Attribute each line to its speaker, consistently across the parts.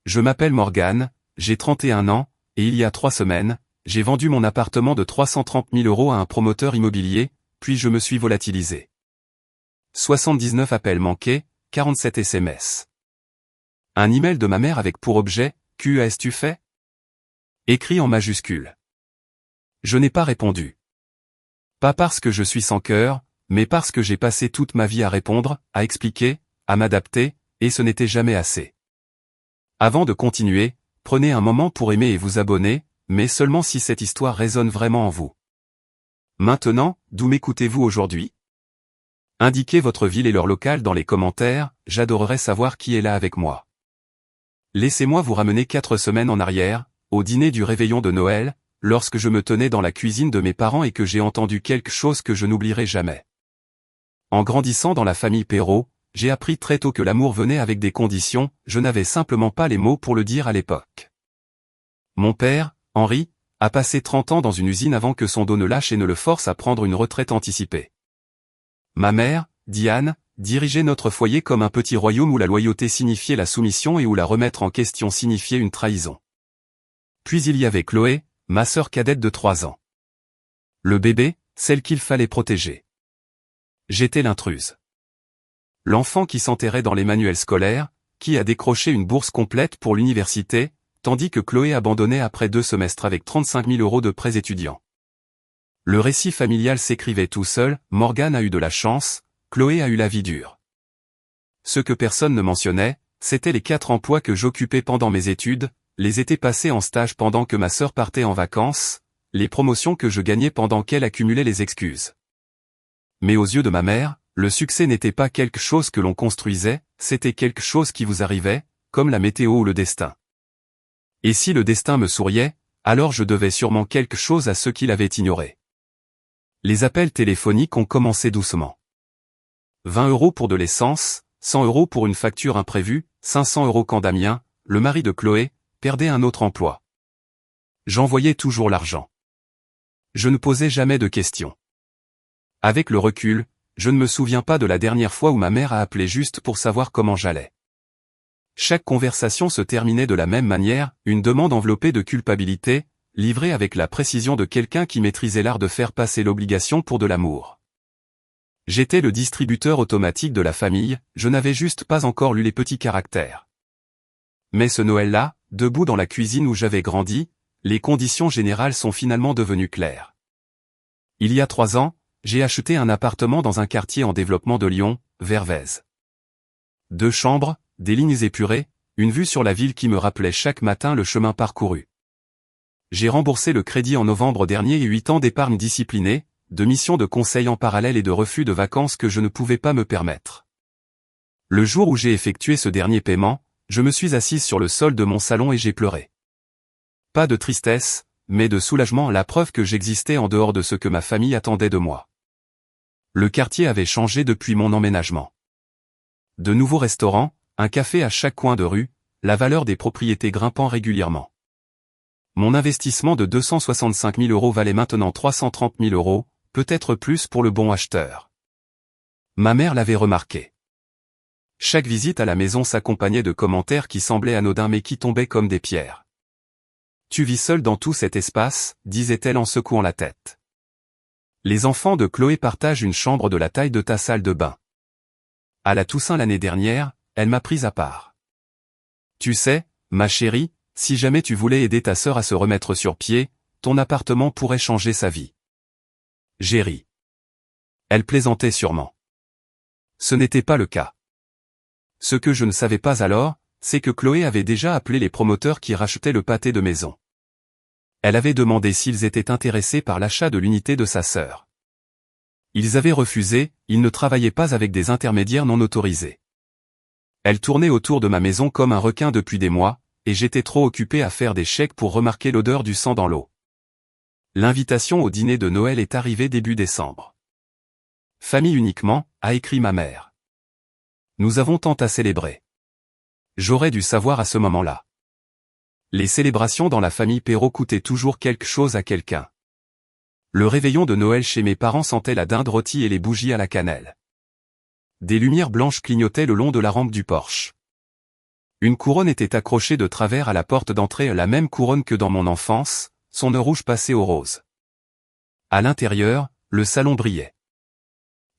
Speaker 1: Je m'appelle Morgane, j'ai 31 ans, et il y a 3 semaines, j'ai vendu mon appartement de 330 000 € à un promoteur immobilier, puis je me suis volatilisé. 79 appels manqués, 47 SMS. Un email de ma mère avec pour objet, « Qu'as-tu fait ?» écrit en majuscule. Je n'ai pas répondu. Pas parce que je suis sans cœur, mais parce que j'ai passé toute ma vie à répondre, à expliquer, à m'adapter, et ce n'était jamais assez. Avant de continuer, prenez un moment pour aimer et vous abonner, mais seulement si cette histoire résonne vraiment en vous. Maintenant, d'où m'écoutez-vous aujourd'hui? Indiquez votre ville et l'heure locale dans les commentaires, j'adorerais savoir qui est là avec moi. Laissez-moi vous ramener 4 semaines en arrière, au dîner du réveillon de Noël, lorsque je me tenais dans la cuisine de mes parents et que j'ai entendu quelque chose que je n'oublierai jamais. En grandissant dans la famille Perrault, j'ai appris très tôt que l'amour venait avec des conditions, je n'avais simplement pas les mots pour le dire à l'époque. Mon père, Henri, a passé 30 ans dans une usine avant que son dos ne lâche et ne le force à prendre une retraite anticipée. Ma mère, Diane, dirigeait notre foyer comme un petit royaume où la loyauté signifiait la soumission et où la remettre en question signifiait une trahison. Puis il y avait Chloé, ma sœur cadette de 3 ans. Le bébé, celle qu'il fallait protéger. J'étais l'intruse. L'enfant qui s'enterrait dans les manuels scolaires, qui a décroché une bourse complète pour l'université, tandis que Chloé abandonnait après 2 semestres avec 35 000 € de prêts étudiants. Le récit familial s'écrivait tout seul, Morgane a eu de la chance, Chloé a eu la vie dure. Ce que personne ne mentionnait, c'était les 4 emplois que j'occupais pendant mes études, les étés passés en stage pendant que ma sœur partait en vacances, les promotions que je gagnais pendant qu'elle accumulait les excuses. Mais aux yeux de ma mère, le succès n'était pas quelque chose que l'on construisait, c'était quelque chose qui vous arrivait, comme la météo ou le destin. Et si le destin me souriait, alors je devais sûrement quelque chose à ceux qui l'avaient ignoré. Les appels téléphoniques ont commencé doucement. 20 € pour de l'essence, 100 € pour une facture imprévue, 500 € quand Damien, le mari de Chloé, perdait un autre emploi. J'envoyais toujours l'argent. Je ne posais jamais de questions. Avec le recul, je ne me souviens pas de la dernière fois où ma mère a appelé juste pour savoir comment j'allais. Chaque conversation se terminait de la même manière, une demande enveloppée de culpabilité, livrée avec la précision de quelqu'un qui maîtrisait l'art de faire passer l'obligation pour de l'amour. J'étais le distributeur automatique de la famille, je n'avais juste pas encore lu les petits caractères. Mais ce Noël-là, debout dans la cuisine où j'avais grandi, les conditions générales sont finalement devenues claires. Il y a 3 ans, j'ai acheté un appartement dans un quartier en développement de Lyon, Vervèze. 2 chambres, des lignes épurées, une vue sur la ville qui me rappelait chaque matin le chemin parcouru. J'ai remboursé le crédit en novembre dernier et 8 ans d'épargne disciplinée, de missions de conseil en parallèle et de refus de vacances que je ne pouvais pas me permettre. Le jour où j'ai effectué ce dernier paiement, je me suis assise sur le sol de mon salon et j'ai pleuré. Pas de tristesse, mais de soulagement à la preuve que j'existais en dehors de ce que ma famille attendait de moi. Le quartier avait changé depuis mon emménagement. De nouveaux restaurants, un café à chaque coin de rue, la valeur des propriétés grimpant régulièrement. Mon investissement de 265 000 € valait maintenant 330 000 €, peut-être plus pour le bon acheteur. Ma mère l'avait remarqué. Chaque visite à la maison s'accompagnait de commentaires qui semblaient anodins mais qui tombaient comme des pierres. « Tu vis seul dans tout cet espace », disait-elle en secouant la tête. Les enfants de Chloé partagent une chambre de la taille de ta salle de bain. À la Toussaint l'année dernière, elle m'a prise à part. Tu sais, ma chérie, si jamais tu voulais aider ta sœur à se remettre sur pied, ton appartement pourrait changer sa vie. J'ai ri. Elle plaisantait sûrement. Ce n'était pas le cas. Ce que je ne savais pas alors, c'est que Chloé avait déjà appelé les promoteurs qui rachetaient le pâté de maison. Elle avait demandé s'ils étaient intéressés par l'achat de l'unité de sa sœur. Ils avaient refusé, ils ne travaillaient pas avec des intermédiaires non autorisés. Elle tournait autour de ma maison comme un requin depuis des mois, et j'étais trop occupé à faire des chèques pour remarquer l'odeur du sang dans l'eau. L'invitation au dîner de Noël est arrivée début décembre. Famille uniquement, a écrit ma mère. Nous avons tant à célébrer. J'aurais dû savoir à ce moment-là. Les célébrations dans la famille Perrault coûtaient toujours quelque chose à quelqu'un. Le réveillon de Noël chez mes parents sentait la dinde rôtie et les bougies à la cannelle. Des lumières blanches clignotaient le long de la rampe du porche. Une couronne était accrochée de travers à la porte d'entrée, la même couronne que dans mon enfance, son nœud rouge passé au rose. À l'intérieur, le salon brillait.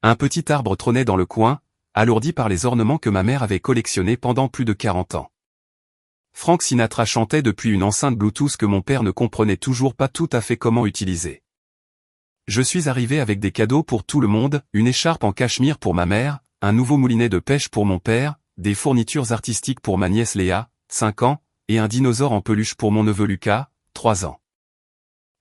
Speaker 1: Un petit arbre trônait dans le coin, alourdi par les ornements que ma mère avait collectionnés pendant plus de 40 ans. Frank Sinatra chantait depuis une enceinte Bluetooth que mon père ne comprenait toujours pas tout à fait comment utiliser. Je suis arrivé avec des cadeaux pour tout le monde, une écharpe en cachemire pour ma mère, un nouveau moulinet de pêche pour mon père, des fournitures artistiques pour ma nièce Léa, 5 ans, et un dinosaure en peluche pour mon neveu Lucas, 3 ans.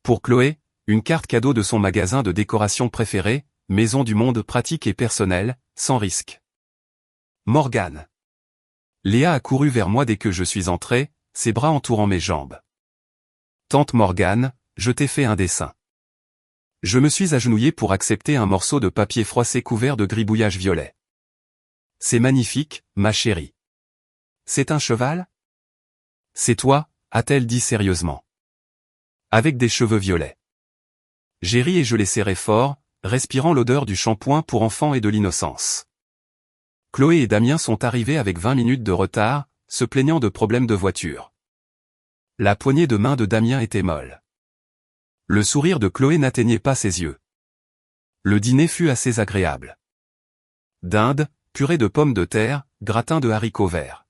Speaker 1: Pour Chloé, une carte cadeau de son magasin de décoration préféré, Maison du Monde pratique et personnelle, sans risque. Morgane. Léa a couru vers moi dès que je suis entré, ses bras entourant mes jambes. Tante Morgane, je t'ai fait un dessin. Je me suis agenouillé pour accepter un morceau de papier froissé couvert de gribouillage violet. C'est magnifique, ma chérie. C'est un cheval? C'est toi, a-t-elle dit sérieusement. Avec des cheveux violets. J'ai ri et je l'ai serré fort, respirant l'odeur du shampoing pour enfants et de l'innocence. Chloé et Damien sont arrivés avec 20 minutes de retard, se plaignant de problèmes de voiture. La poignée de main de Damien était molle. Le sourire de Chloé n'atteignait pas ses yeux. Le dîner fut assez agréable. Dinde, purée de pommes de terre, gratin de haricots verts.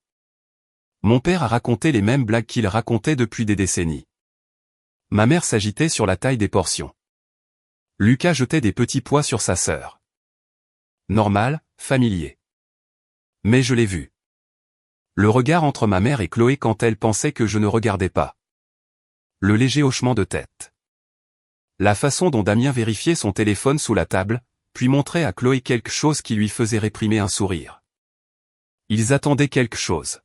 Speaker 1: Mon père a raconté les mêmes blagues qu'il racontait depuis des décennies. Ma mère s'agitait sur la taille des portions. Lucas jetait des petits pois sur sa sœur. Normal, familier. Mais je l'ai vu. Le regard entre ma mère et Chloé quand elle pensait que je ne regardais pas. Le léger hochement de tête. La façon dont Damien vérifiait son téléphone sous la table, puis montrait à Chloé quelque chose qui lui faisait réprimer un sourire. Ils attendaient quelque chose.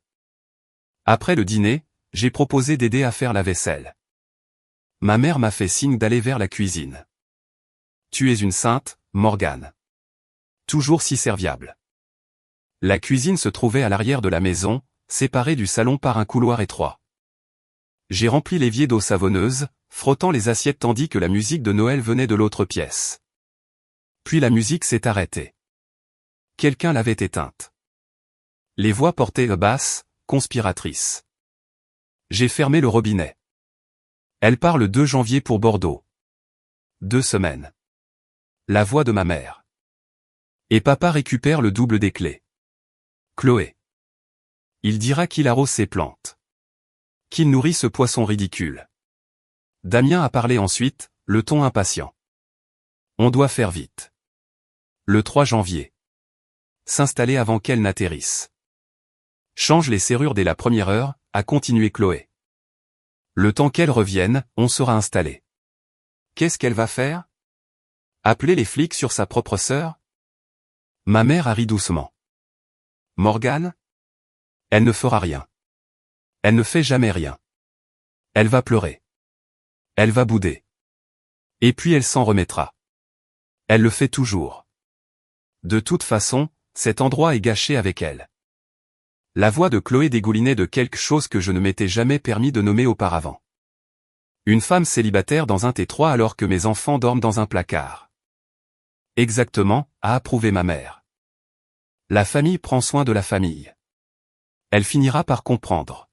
Speaker 1: Après le dîner, j'ai proposé d'aider à faire la vaisselle. Ma mère m'a fait signe d'aller vers la cuisine. Tu es une sainte, Morgane. Toujours si serviable. La cuisine se trouvait à l'arrière de la maison, séparée du salon par un couloir étroit. J'ai rempli l'évier d'eau savonneuse, frottant les assiettes tandis que la musique de Noël venait de l'autre pièce. Puis la musique s'est arrêtée. Quelqu'un l'avait éteinte. Les voix portaient basses, conspiratrices. J'ai fermé le robinet. Elle part le 2 janvier pour Bordeaux. 2 semaines. La voix de ma mère. Et papa récupère le double des clés. Chloé. Il dira qu'il arrose ses plantes. Qu'il nourrit ce poisson ridicule. Damien a parlé ensuite, le ton impatient. On doit faire vite. Le 3 janvier. S'installer avant qu'elle n'atterrisse. Change les serrures dès la première heure, a continué Chloé. Le temps qu'elle revienne, on sera installé. Qu'est-ce qu'elle va faire? Appeler les flics sur sa propre sœur? Ma mère a ri doucement. Morgane? Elle ne fera rien. Elle ne fait jamais rien. Elle va pleurer. Elle va bouder. Et puis elle s'en remettra. Elle le fait toujours. De toute façon, cet endroit est gâché avec elle. La voix de Chloé dégoulinait de quelque chose que je ne m'étais jamais permis de nommer auparavant. Une femme célibataire dans un T3 alors que mes enfants dorment dans un placard. Exactement, a approuvé ma mère. La famille prend soin de la famille. Elle finira par comprendre.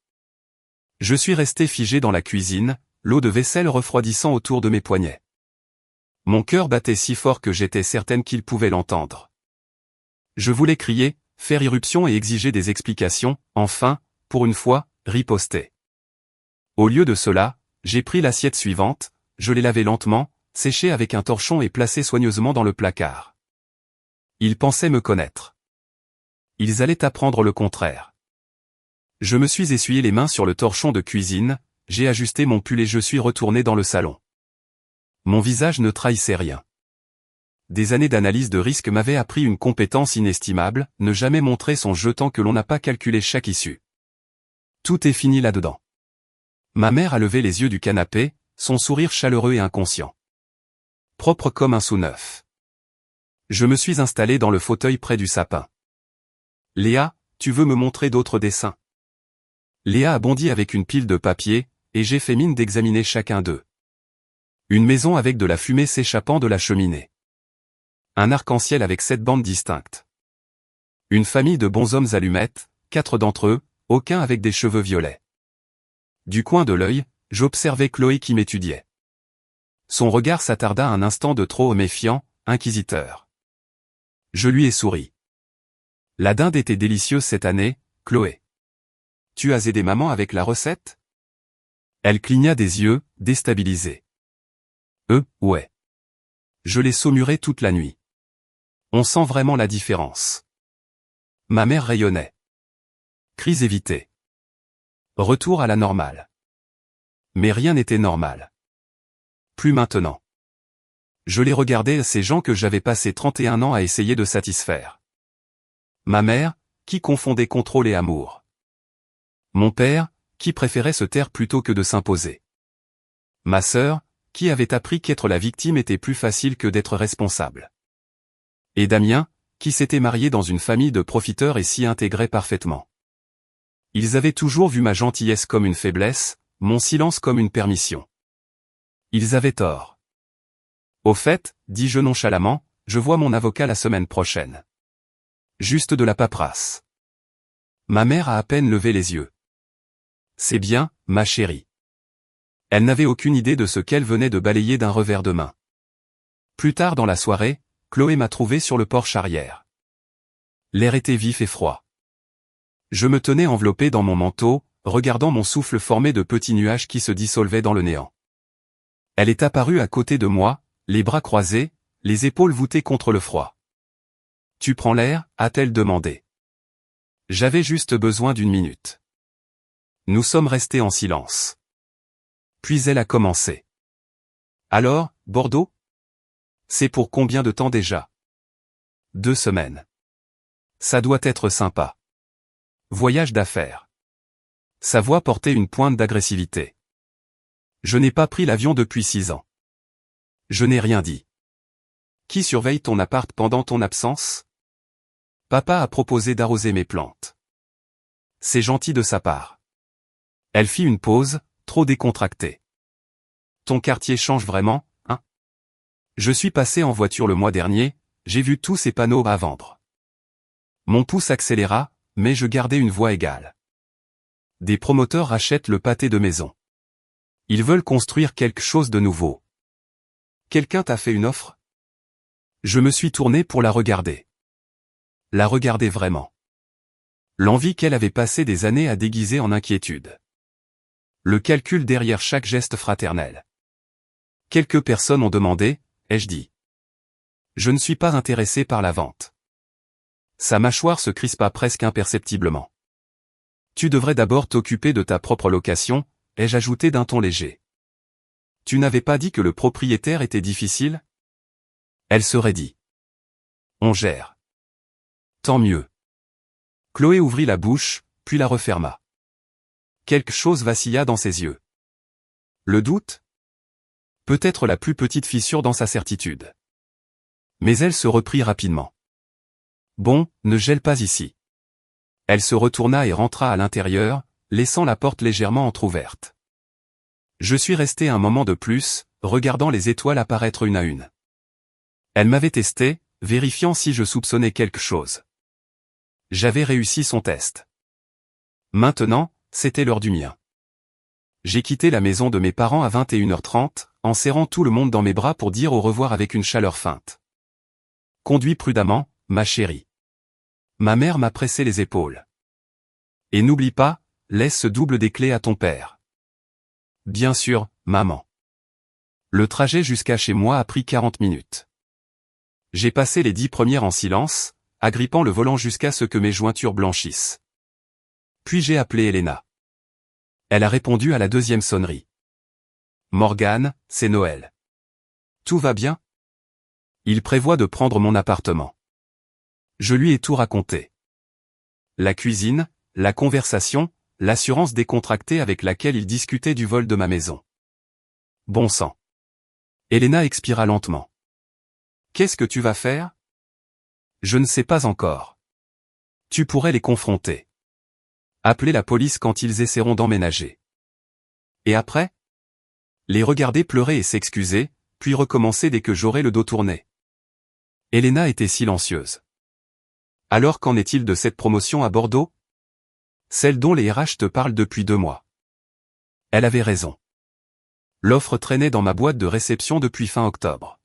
Speaker 1: Je suis resté figé dans la cuisine, l'eau de vaisselle refroidissant autour de mes poignets. Mon cœur battait si fort que j'étais certaine qu'il pouvait l'entendre. Je voulais crier, faire irruption et exiger des explications, enfin, pour une fois, riposter. Au lieu de cela, j'ai pris l'assiette suivante, je l'ai lavée lentement, séchée avec un torchon et placée soigneusement dans le placard. Ils pensaient me connaître. Ils allaient apprendre le contraire. Je me suis essuyé les mains sur le torchon de cuisine, j'ai ajusté mon pull et je suis retourné dans le salon. Mon visage ne trahissait rien. Des années d'analyse de risque m'avaient appris une compétence inestimable, ne jamais montrer son jeu tant que l'on n'a pas calculé chaque issue. Tout est fini là-dedans. Ma mère a levé les yeux du canapé, son sourire chaleureux et inconscient. Propre comme un sous-neuf. Je me suis installé dans le fauteuil près du sapin. Léa, tu veux me montrer d'autres dessins? Léa a bondi avec une pile de papier, et j'ai fait mine d'examiner chacun d'eux. Une maison avec de la fumée s'échappant de la cheminée. Un arc-en-ciel avec 7 bandes distinctes. Une famille de bonshommes allumettes, 4 d'entre eux, aucun avec des cheveux violets. Du coin de l'œil, j'observais Chloé qui m'étudiait. Son regard s'attarda un instant de trop méfiant, inquisiteur. Je lui ai souri. La dinde était délicieuse cette année, Chloé. Tu as aidé maman avec la recette? Elle cligna des yeux, déstabilisée. Ouais. Je l'ai saumurée toute la nuit. On sent vraiment la différence. Ma mère rayonnait. Crise évitée. Retour à la normale. Mais rien n'était normal. Plus maintenant. Je les regardais, ces gens que j'avais passé 31 ans à essayer de satisfaire. Ma mère, qui confondait contrôle et amour. Mon père, qui préférait se taire plutôt que de s'imposer. Ma sœur, qui avait appris qu'être la victime était plus facile que d'être responsable. Et Damien, qui s'était marié dans une famille de profiteurs et s'y intégrait parfaitement. Ils avaient toujours vu ma gentillesse comme une faiblesse, mon silence comme une permission. Ils avaient tort. Au fait, dis-je nonchalamment, je vois mon avocat la semaine prochaine. Juste de la paperasse. Ma mère a à peine levé les yeux. C'est bien, ma chérie. Elle n'avait aucune idée de ce qu'elle venait de balayer d'un revers de main. Plus tard dans la soirée, Chloé m'a trouvé sur le porche arrière. L'air était vif et froid. Je me tenais enveloppé dans mon manteau, regardant mon souffle formé de petits nuages qui se dissolvaient dans le néant. Elle est apparue à côté de moi, les bras croisés, les épaules voûtées contre le froid. « Tu prends l'air » a-t-elle demandé. J'avais juste besoin d'une minute. Nous sommes restés en silence. Puis elle a commencé. « Alors, Bordeaux ? C'est pour combien de temps déjà ? 2 semaines. Ça doit être sympa. Voyage d'affaires. » Sa voix portait une pointe d'agressivité. Je n'ai pas pris l'avion depuis 6 ans. Je n'ai rien dit. Qui surveille ton appart pendant ton absence ? Papa a proposé d'arroser mes plantes. C'est gentil de sa part. Elle fit une pause, trop décontractée. Ton quartier change vraiment, hein ? Je suis passé en voiture le mois dernier, j'ai vu tous ces panneaux à vendre. Mon pouce accéléra, mais je gardai une voix égale. Des promoteurs rachètent le pâté de maison. Ils veulent construire quelque chose de nouveau. Quelqu'un t'a fait une offre ? Je me suis tourné pour la regarder. La regarder vraiment. L'envie qu'elle avait passé des années à déguiser en inquiétude. Le calcul derrière chaque geste fraternel. Quelques personnes ont demandé, ai-je dit. Je ne suis pas intéressé par la vente. Sa mâchoire se crispa presque imperceptiblement. Tu devrais d'abord t'occuper de ta propre location, ai-je ajouté d'un ton léger. Tu n'avais pas dit que le propriétaire était difficile ? Elle serait dit. On gère. Tant mieux. Chloé ouvrit la bouche, puis la referma. Quelque chose vacilla dans ses yeux. Le doute ? Peut-être la plus petite fissure dans sa certitude. Mais elle se reprit rapidement. Bon, ne gèle pas ici. Elle se retourna et rentra à l'intérieur, laissant la porte légèrement entr'ouverte. Je suis resté un moment de plus, regardant les étoiles apparaître une à une. Elle m'avait testé, vérifiant si je soupçonnais quelque chose. J'avais réussi son test. Maintenant, c'était l'heure du mien. J'ai quitté la maison de mes parents à 21h30, en serrant tout le monde dans mes bras pour dire au revoir avec une chaleur feinte. Conduis prudemment, ma chérie. Ma mère m'a pressé les épaules. Et n'oublie pas, laisse ce double des clés à ton père. Bien sûr, maman. Le trajet jusqu'à chez moi a pris 40 minutes. J'ai passé les 10 premières en silence, agrippant le volant jusqu'à ce que mes jointures blanchissent. Puis j'ai appelé Elena. Elle a répondu à la 2e sonnerie. Morgane, c'est Noël. Tout va bien ? Il prévoit de prendre mon appartement. Je lui ai tout raconté. La cuisine, la conversation, l'assurance décontractée avec laquelle il discutait du vol de ma maison. Bon sang. Elena expira lentement. Qu'est-ce que tu vas faire ? Je ne sais pas encore. Tu pourrais les confronter. Appeler la police quand ils essaieront d'emménager. Et après ? Les regarder pleurer et s'excuser, puis recommencer dès que j'aurai le dos tourné. Elena était silencieuse. Alors qu'en est-il de cette promotion à Bordeaux ? Celle dont les RH te parlent depuis 2 mois. Elle avait raison. L'offre traînait dans ma boîte de réception depuis fin octobre.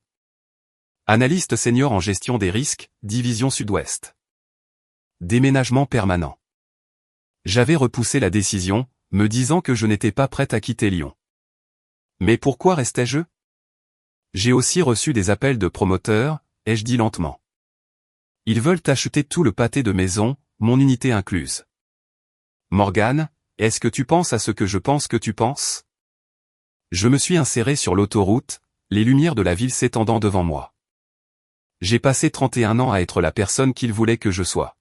Speaker 1: Analyste senior en gestion des risques, division Sud-Ouest. Déménagement permanent. J'avais repoussé la décision, me disant que je n'étais pas prête à quitter Lyon. Mais pourquoi restais-je? J'ai aussi reçu des appels de promoteurs, ai-je dit lentement. Ils veulent acheter tout le pâté de maison, mon unité incluse. Morgane, est-ce que tu penses à ce que je pense que tu penses? Je me suis inséré sur l'autoroute, les lumières de la ville s'étendant devant moi. J'ai passé 31 ans à être la personne qu'il voulait que je sois.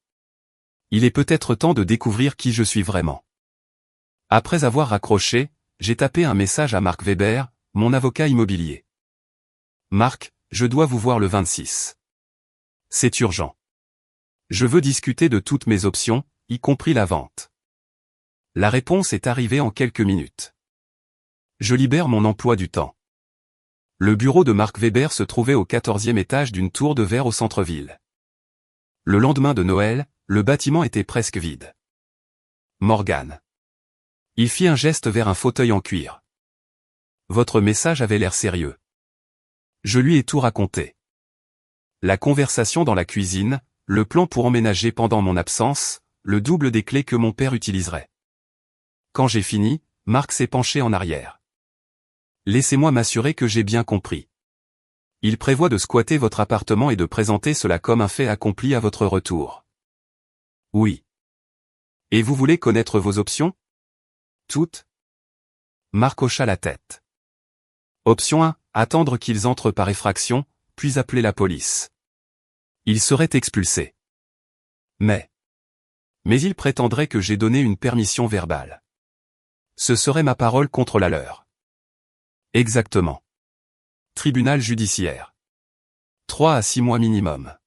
Speaker 1: Il est peut-être temps de découvrir qui je suis vraiment. Après avoir raccroché, j'ai tapé un message à Marc Weber, mon avocat immobilier. Marc, je dois vous voir le 26. C'est urgent. Je veux discuter de toutes mes options, y compris la vente. La réponse est arrivée en quelques minutes. Je libère mon emploi du temps. Le bureau de Marc Weber se trouvait au 14e étage d'une tour de verre au centre-ville. Le lendemain de Noël, le bâtiment était presque vide. Morgane. Il fit un geste vers un fauteuil en cuir. Votre message avait l'air sérieux. Je lui ai tout raconté. La conversation dans la cuisine, le plan pour emménager pendant mon absence, le double des clés que mon père utiliserait. Quand j'ai fini, Marc s'est penché en arrière. Laissez-moi m'assurer que j'ai bien compris. Il prévoit de squatter votre appartement et de présenter cela comme un fait accompli à votre retour. Oui. Et vous voulez connaître vos options? Toutes? Marc hocha la tête. Option 1, attendre qu'ils entrent par effraction, puis appeler la police. Ils seraient expulsés. Mais il prétendrait que j'ai donné une permission verbale. Ce serait ma parole contre la leur. Exactement. Tribunal judiciaire. 3 à 6 mois minimum.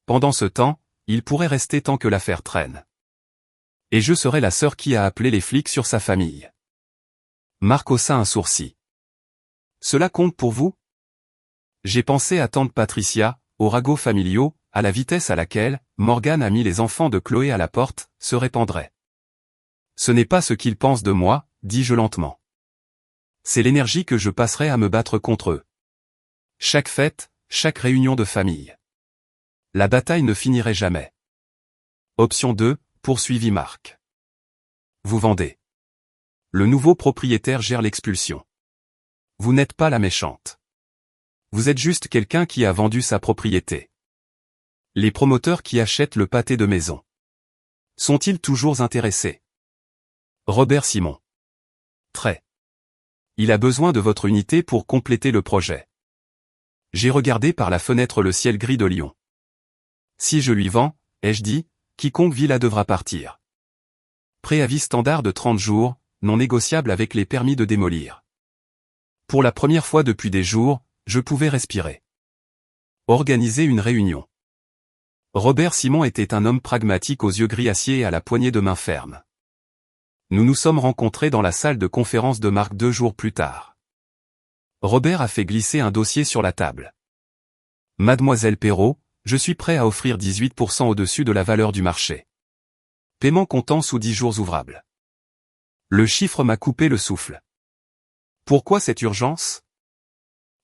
Speaker 1: Pendant ce temps, il pourrait rester tant que l'affaire traîne. Et je serai la sœur qui a appelé les flics sur sa famille. Marc haussa un sourcil. Cela compte pour vous? J'ai pensé à tante Patricia, aux ragots familiaux, à la vitesse à laquelle Morgane a mis les enfants de Chloé à la porte, se répandrait. Ce n'est pas ce qu'ils pensent de moi, dis-je lentement. C'est l'énergie que je passerai à me battre contre eux. Chaque fête, chaque réunion de famille. La bataille ne finirait jamais. Option 2, poursuivit Marc. Vous vendez. Le nouveau propriétaire gère l'expulsion. Vous n'êtes pas la méchante. Vous êtes juste quelqu'un qui a vendu sa propriété. Les promoteurs qui achètent le pâté de maison. Sont-ils toujours intéressés? Robert Simon. Très. Il a besoin de votre unité pour compléter le projet. J'ai regardé par la fenêtre le ciel gris de Lyon. Si je lui vends, ai-je dit, quiconque vit là devra partir. Préavis standard de 30 jours, non négociable avec les permis de démolir. Pour la première fois depuis des jours, je pouvais respirer. Organiser une réunion. Robert Simon était un homme pragmatique aux yeux gris acier et à la poignée de main ferme. Nous nous sommes rencontrés dans la salle de conférence de Marc 2 jours plus tard. Robert a fait glisser un dossier sur la table. Mademoiselle Perrault, je suis prêt à offrir 18% au-dessus de la valeur du marché. Paiement comptant sous 10 jours ouvrables. Le chiffre m'a coupé le souffle. Pourquoi cette urgence?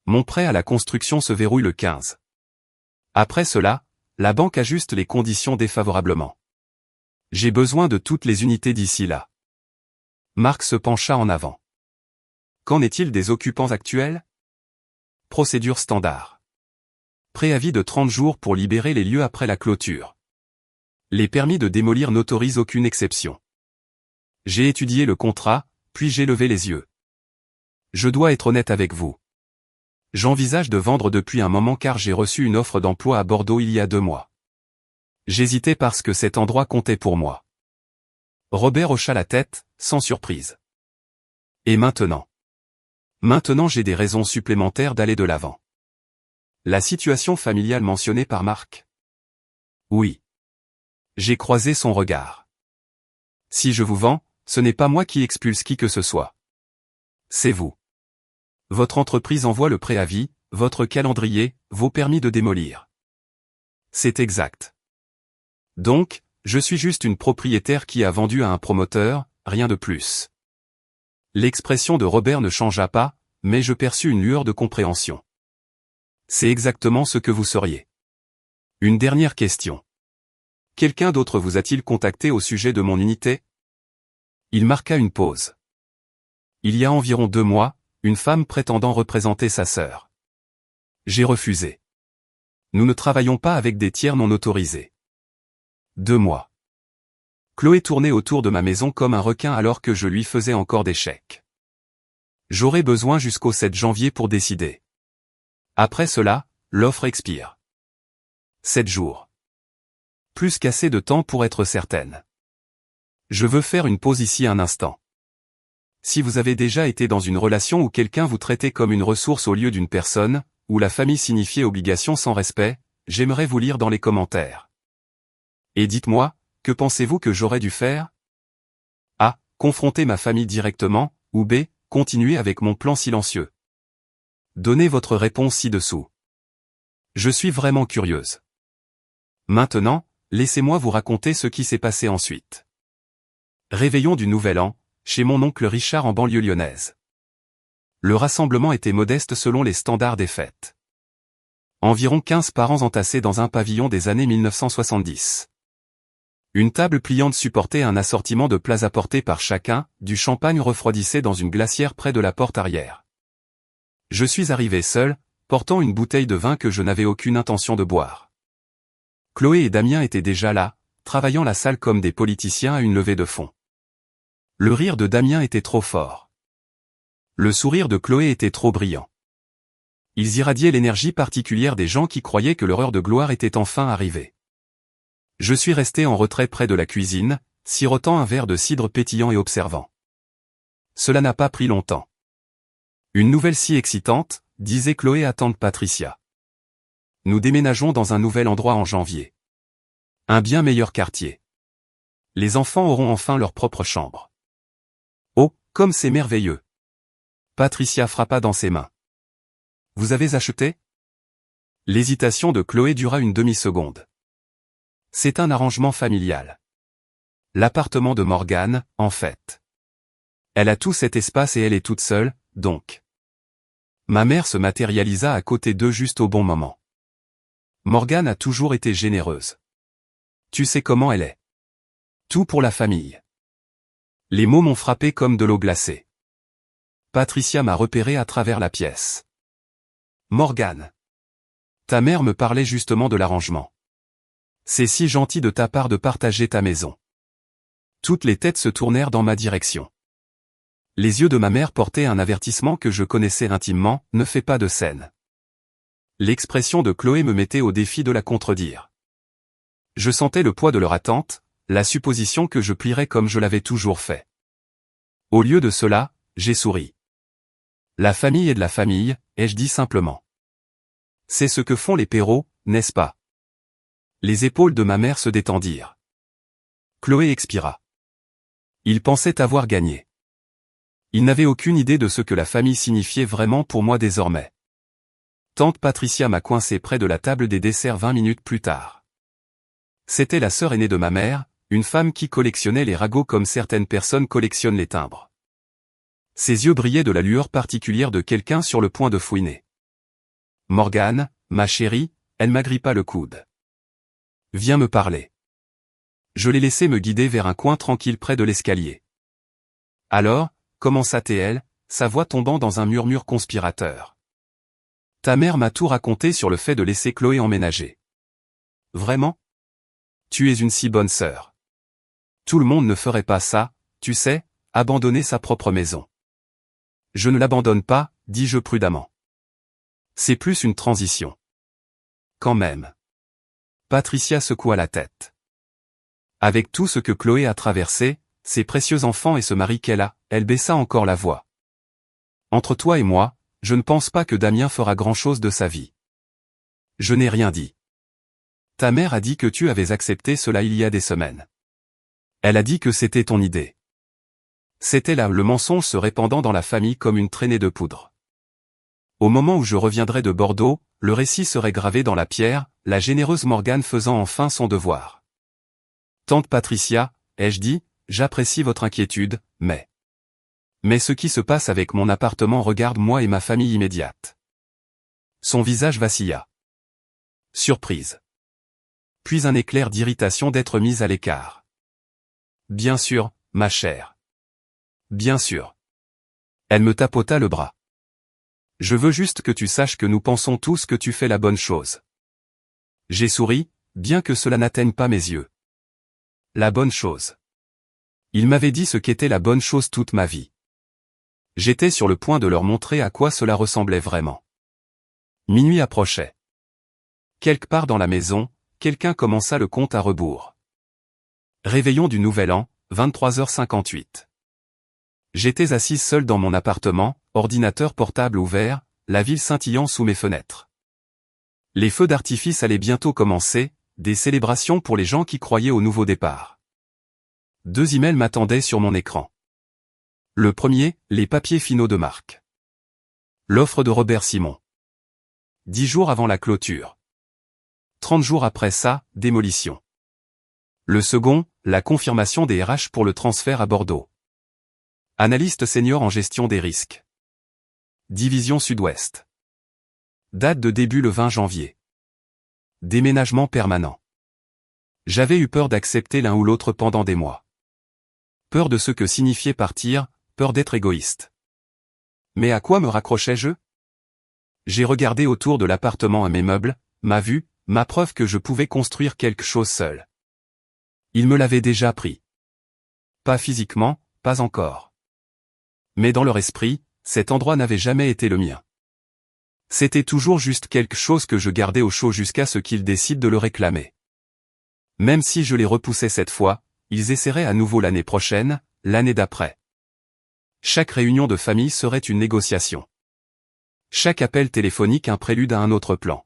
Speaker 1: Mon prêt à la construction se verrouille le 15. Après cela, la banque ajuste les conditions défavorablement. J'ai besoin de toutes les unités d'ici là. Marc se pencha en avant. Qu'en est-il des occupants actuels? Procédure standard. Préavis de 30 jours pour libérer les lieux après la clôture. Les permis de démolir n'autorisent aucune exception. J'ai étudié le contrat, puis j'ai levé les yeux. Je dois être honnête avec vous. J'envisage de vendre depuis un moment car j'ai reçu une offre d'emploi à Bordeaux il y a 2 mois. J'hésitais parce que cet endroit comptait pour moi. Robert hocha la tête, sans surprise. Et maintenant? Maintenant j'ai des raisons supplémentaires d'aller de l'avant. La situation familiale mentionnée par Marc? Oui. J'ai croisé son regard. Si je vous vends, ce n'est pas moi qui expulse qui que ce soit. C'est vous. Votre entreprise envoie le préavis, votre calendrier, vos permis de démolir. C'est exact. Donc, Je suis juste une propriétaire qui a vendu à un promoteur, rien de plus. L'expression de Robert ne changea pas, mais je perçus une lueur de compréhension. C'est exactement ce que vous seriez. Une dernière question. Quelqu'un d'autre vous a-t-il contacté au sujet de mon unité? Il marqua une pause. Il y a environ 2 mois, une femme prétendant représenter sa sœur. J'ai refusé. Nous ne travaillons pas avec des tiers non autorisés. 2 mois. Chloé tournait autour de ma maison comme un requin alors que je lui faisais encore des chèques. J'aurai besoin jusqu'au 7 janvier pour décider. Après cela, l'offre expire. 7 jours. Plus qu'assez de temps pour être certaine. Je veux faire une pause ici un instant. Si vous avez déjà été dans une relation où quelqu'un vous traitait comme une ressource au lieu d'une personne, où la famille signifiait obligation sans respect, j'aimerais vous lire dans les commentaires. Et dites-moi, que pensez-vous que j'aurais dû faire? A. Confronter ma famille directement, ou B. Continuer avec mon plan silencieux. Donnez votre réponse ci-dessous. Je suis vraiment curieuse. Maintenant, laissez-moi vous raconter ce qui s'est passé ensuite. Réveillon du Nouvel An, chez mon oncle Richard en banlieue lyonnaise. Le rassemblement était modeste selon les standards des fêtes. Environ 15 parents entassés dans un pavillon des années 1970. Une table pliante supportait un assortiment de plats apportés par chacun, du champagne refroidissait dans une glacière près de la porte arrière. Je suis arrivé seul, portant une bouteille de vin que je n'avais aucune intention de boire. Chloé et Damien étaient déjà là, travaillant la salle comme des politiciens à une levée de fonds. Le rire de Damien était trop fort. Le sourire de Chloé était trop brillant. Ils irradiaient l'énergie particulière des gens qui croyaient que leur heure de gloire était enfin arrivée. Je suis resté en retrait près de la cuisine, sirotant un verre de cidre pétillant et observant. Cela n'a pas pris longtemps. Une nouvelle si excitante, disait Chloé à tante Patricia. Nous déménageons dans un nouvel endroit en janvier. Un bien meilleur quartier. Les enfants auront enfin leur propre chambre. Oh, comme c'est merveilleux. Patricia frappa dans ses mains. Vous avez acheté? L'hésitation de Chloé dura une demi-seconde. C'est un arrangement familial. L'appartement de Morgane, en fait. Elle a tout cet espace et elle est toute seule, donc. Ma mère se matérialisa à côté d'eux juste au bon moment. Morgane a toujours été généreuse. Tu sais comment elle est. Tout pour la famille. Les mots m'ont frappé comme de l'eau glacée. Patricia m'a repéré à travers la pièce. Morgane. Ta mère me parlait justement de l'arrangement. C'est si gentil de ta part de partager ta maison. Toutes les têtes se tournèrent dans ma direction. Les yeux de ma mère portaient un avertissement que je connaissais intimement, ne fais pas de scène. L'expression de Chloé me mettait au défi de la contredire. Je sentais le poids de leur attente, la supposition que je plierais comme je l'avais toujours fait. Au lieu de cela, j'ai souri. La famille est de la famille, ai-je dit simplement. C'est ce que font les Perrault, n'est-ce pas? Les épaules de ma mère se détendirent. Chloé expira. Il pensait avoir gagné. Il n'avait aucune idée de ce que la famille signifiait vraiment pour moi désormais. Tante Patricia m'a coincé près de la table des desserts 20 minutes plus tard. C'était la sœur aînée de ma mère, une femme qui collectionnait les ragots comme certaines personnes collectionnent les timbres. Ses yeux brillaient de la lueur particulière de quelqu'un sur le point de fouiner. Morgane, ma chérie, elle m'agrippa le coude. Viens me parler. Je l'ai laissé me guider vers un coin tranquille près de l'escalier. Alors, commença-t-elle, sa voix tombant dans un murmure conspirateur. Ta mère m'a tout raconté sur le fait de laisser Chloé emménager. Vraiment? Tu es une si bonne sœur. Tout le monde ne ferait pas ça, tu sais, abandonner sa propre maison. Je ne l'abandonne pas, dis-je prudemment. C'est plus une transition. Quand même. Patricia secoua la tête. Avec tout ce que Chloé a traversé, ses précieux enfants et ce mari qu'elle a, elle baissa encore la voix. Entre toi et moi, je ne pense pas que Damien fera grand-chose de sa vie. Je n'ai rien dit. Ta mère a dit que tu avais accepté cela il y a des semaines. Elle a dit que c'était ton idée. C'était là le mensonge se répandant dans la famille comme une traînée de poudre. Au moment où je reviendrai de Bordeaux, le récit serait gravé dans la pierre, la généreuse Morgane faisant enfin son devoir. Tante Patricia, ai-je dit, j'apprécie votre inquiétude, mais ce qui se passe avec mon appartement regarde moi et ma famille immédiate. Son visage vacilla. Surprise. Puis un éclair d'irritation d'être mise à l'écart. Bien sûr, ma chère. Bien sûr. Elle me tapota le bras. Je veux juste que tu saches que nous pensons tous que tu fais la bonne chose. J'ai souri, bien que cela n'atteigne pas mes yeux. La bonne chose. Il m'avait dit ce qu'était la bonne chose toute ma vie. J'étais sur le point de leur montrer à quoi cela ressemblait vraiment. Minuit approchait. Quelque part dans la maison, quelqu'un commença le compte à rebours. Réveillon du Nouvel An, 23h58. J'étais assise seule dans mon appartement, ordinateur portable ouvert, la ville scintillant sous mes fenêtres. Les feux d'artifice allaient bientôt commencer, des célébrations pour les gens qui croyaient au nouveau départ. 2 emails m'attendaient sur mon écran. Le premier, les papiers finaux de Marc. L'offre de Robert Simon. 10 jours avant la clôture. 30 jours après ça, démolition. Le second, la confirmation des RH pour le transfert à Bordeaux. Analyste senior en gestion des risques. Division Sud-Ouest. Date de début le 20 janvier. Déménagement permanent. J'avais eu peur d'accepter l'un ou l'autre pendant des mois. Peur de ce que signifiait partir, peur d'être égoïste. Mais à quoi me raccrochais-je? J'ai regardé autour de l'appartement à mes meubles, ma vue, ma preuve que je pouvais construire quelque chose seul. Il me l'avait déjà pris. Pas physiquement, pas encore. Mais dans leur esprit, cet endroit n'avait jamais été le mien. C'était toujours juste quelque chose que je gardais au chaud jusqu'à ce qu'ils décident de le réclamer. Même si je les repoussais cette fois, ils essaieraient à nouveau l'année prochaine, l'année d'après. Chaque réunion de famille serait une négociation. Chaque appel téléphonique un prélude à un autre plan.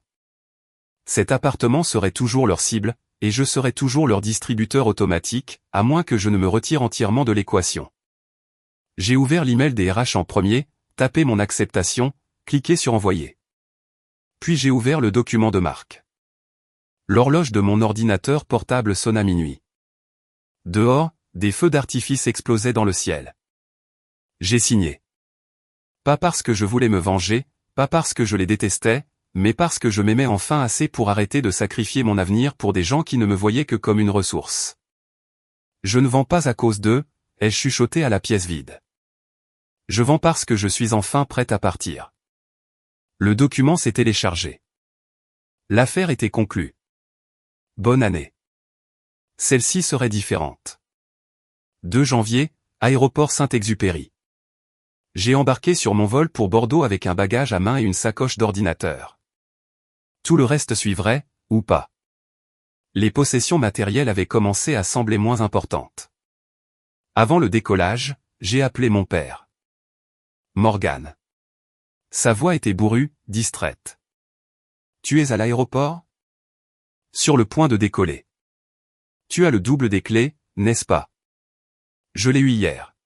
Speaker 1: Cet appartement serait toujours leur cible, et je serais toujours leur distributeur automatique, à moins que je ne me retire entièrement de l'équation. J'ai ouvert l'email des RH en premier, tapé mon acceptation, cliqué sur envoyer. Puis j'ai ouvert le document de Marc. L'horloge de mon ordinateur portable sonna minuit. Dehors, des feux d'artifice explosaient dans le ciel. J'ai signé. Pas parce que je voulais me venger, pas parce que je les détestais, mais parce que je m'aimais enfin assez pour arrêter de sacrifier mon avenir pour des gens qui ne me voyaient que comme une ressource. Je ne vends pas à cause d'eux, ai-je chuchoté à la pièce vide. Je vends parce que je suis enfin prête à partir. Le document s'est téléchargé. L'affaire était conclue. Bonne année. Celle-ci serait différente. 2 janvier, aéroport Saint-Exupéry. J'ai embarqué sur mon vol pour Bordeaux avec un bagage à main et une sacoche d'ordinateur. Tout le reste suivrait, ou pas. Les possessions matérielles avaient commencé à sembler moins importantes. Avant le décollage, j'ai appelé mon père. Morgan. Sa voix était bourrue, distraite. Tu es à l'aéroport? Sur le point de décoller. Tu as le double des clés, n'est-ce pas? Je l'ai eu hier.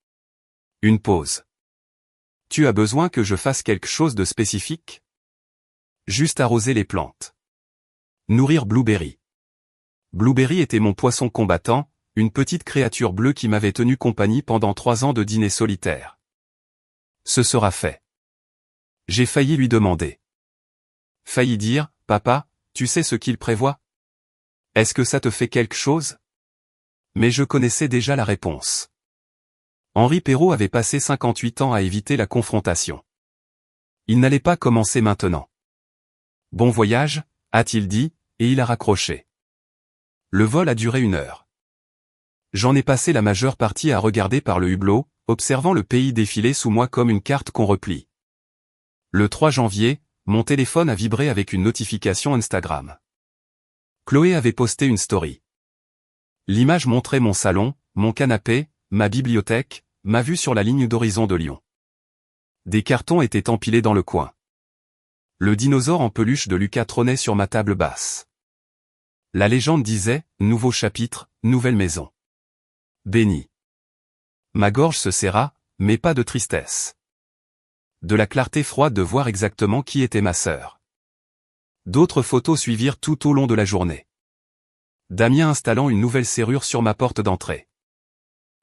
Speaker 1: Une pause. Tu as besoin que je fasse quelque chose de spécifique? Juste arroser les plantes. Nourrir Blueberry. Blueberry était mon poisson combattant, une petite créature bleue qui m'avait tenu compagnie pendant 3 ans de dîner solitaire. Ce sera fait. J'ai failli lui demander. Failli dire, papa, tu sais ce qu'il prévoit? Est-ce que ça te fait quelque chose? Mais je connaissais déjà la réponse. Henri Perrault avait passé 58 ans à éviter la confrontation. Il n'allait pas commencer maintenant. Bon voyage, a-t-il dit, et il a raccroché. Le vol a duré 1 heure. J'en ai passé la majeure partie à regarder par le hublot, observant le pays défiler sous moi comme une carte qu'on replie. Le 3 janvier, mon téléphone a vibré avec une notification Instagram. Chloé avait posté une story. L'image montrait mon salon, mon canapé, ma bibliothèque, ma vue sur la ligne d'horizon de Lyon. Des cartons étaient empilés dans le coin. Le dinosaure en peluche de Lucas trônait sur ma table basse. La légende disait, nouveau chapitre, nouvelle maison. Béni. Ma gorge se serra, mais pas de tristesse. De la clarté froide de voir exactement qui était ma sœur. D'autres photos suivirent tout au long de la journée. Damien installant une nouvelle serrure sur ma porte d'entrée.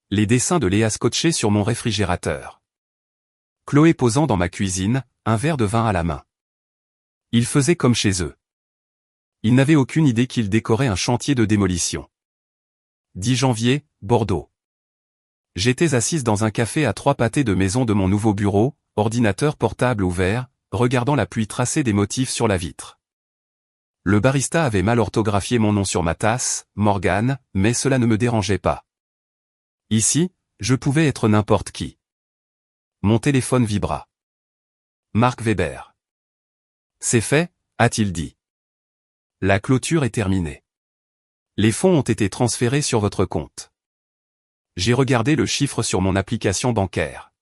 Speaker 1: Les dessins de Léa scotchés sur mon réfrigérateur. Chloé posant dans ma cuisine, un verre de vin à la main. Ils faisaient comme chez eux. Ils n'avaient aucune idée qu'ils décoraient un chantier de démolition. 10 janvier, Bordeaux. J'étais assise dans un café à 3 pâtés de maison de mon nouveau bureau, ordinateur portable ouvert, regardant la pluie tracer des motifs sur la vitre. Le barista avait mal orthographié mon nom sur ma tasse, Morgane, mais cela ne me dérangeait pas. Ici, je pouvais être n'importe qui. Mon téléphone vibra. Marc Weber. C'est fait, a-t-il dit. La clôture est terminée. Les fonds ont été transférés sur votre compte. J'ai regardé le chiffre sur mon application bancaire.